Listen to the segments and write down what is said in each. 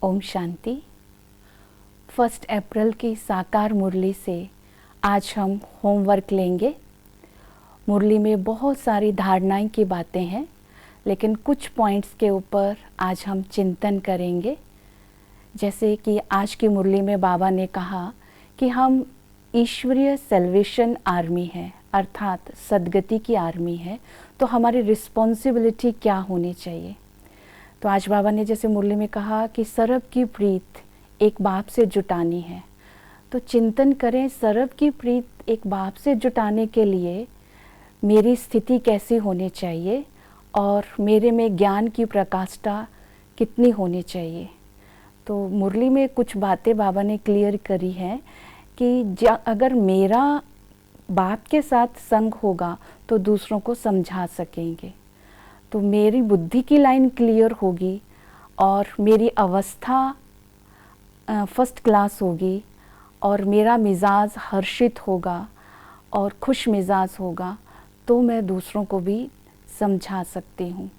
ओम शांति। 1 अप्रैल की साकार मुरली से आज हम होमवर्क लेंगे। मुरली में बहुत सारी धारणाएं की बातें हैं, लेकिन कुछ पॉइंट्स के ऊपर आज हम चिंतन करेंगे। जैसे कि आज की मुरली में बाबा ने कहा कि हम ईश्वरीय सेल्वेशन आर्मी है, अर्थात सद्गति की आर्मी है, तो हमारी रिस्पॉन्सिबिलिटी क्या होनी चाहिए। तो आज बाबा ने जैसे मुरली में कहा कि सरब की प्रीत एक बाप से जुटानी है, तो चिंतन करें सरब की प्रीत एक बाप से जुटाने के लिए मेरी स्थिति कैसी होनी चाहिए और मेरे में ज्ञान की प्रकाष्ठा कितनी होनी चाहिए। तो मुरली में कुछ बातें बाबा ने क्लियर करी हैं कि अगर मेरा बाप के साथ संग होगा तो दूसरों को समझा सकेंगे, तो मेरी बुद्धि की लाइन क्लियर होगी और मेरी अवस्था फर्स्ट क्लास होगी और मेरा मिजाज हर्षित होगा और खुश मिजाज होगा, तो मैं दूसरों को भी समझा सकती हूँ।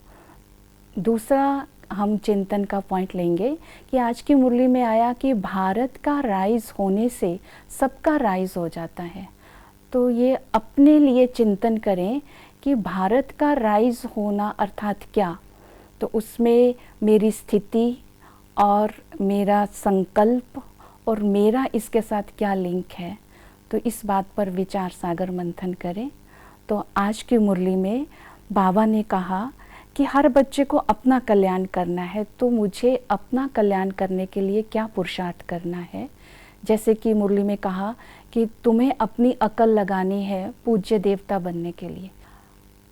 दूसरा हम चिंतन का पॉइंट लेंगे कि आज की मुरली में आया कि भारत का राइज होने से सबका राइज हो जाता है। तो ये अपने लिए चिंतन करें कि भारत का राइज होना अर्थात क्या, तो उसमें मेरी स्थिति और मेरा संकल्प और मेरा इसके साथ क्या लिंक है, तो इस बात पर विचार सागर मंथन करें। तो आज की मुरली में बाबा ने कहा कि हर बच्चे को अपना कल्याण करना है, तो मुझे अपना कल्याण करने के लिए क्या पुरुषार्थ करना है। जैसे कि मुरली में कहा कि तुम्हें अपनी अकल लगानी है पूज्य देवता बनने के लिए।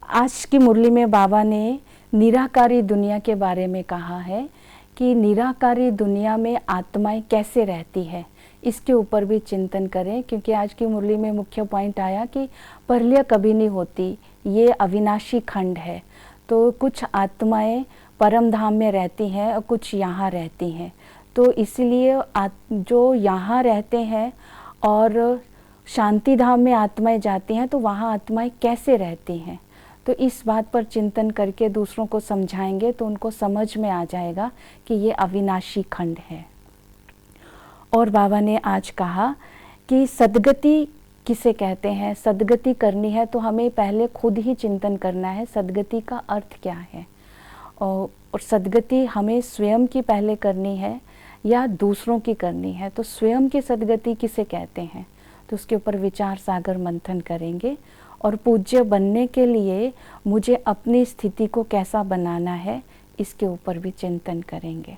आज की मुरली में बाबा ने निराकारी दुनिया के बारे में कहा है कि निराकारी दुनिया में आत्माएं कैसे रहती है, इसके ऊपर भी चिंतन करें। क्योंकि आज की मुरली में मुख्य पॉइंट आया कि परलय कभी नहीं होती, ये अविनाशी खंड है। तो कुछ आत्माएं परम धाम में रहती हैं और कुछ यहाँ रहती हैं। तो इसलिए जो यहाँ रहते हैं और शांति धाम में आत्माएं जाती हैं, तो वहाँ आत्माएं कैसे रहती हैं, तो इस बात पर चिंतन करके दूसरों को समझाएंगे तो उनको समझ में आ जाएगा कि ये अविनाशी खंड है। और बाबा ने आज कहा कि सद्गति किसे कहते हैं, सद्गति करनी है तो हमें पहले खुद ही चिंतन करना है सद्गति का अर्थ क्या है, और सद्गति हमें स्वयं की पहले करनी है या दूसरों की करनी है। तो स्वयं की सद्गति किसे कहते हैं, तो उसके ऊपर विचार सागर मंथन करेंगे। और पूज्य बनने के लिए मुझे अपनी स्थिति को कैसा बनाना है, इसके ऊपर भी चिंतन करेंगे।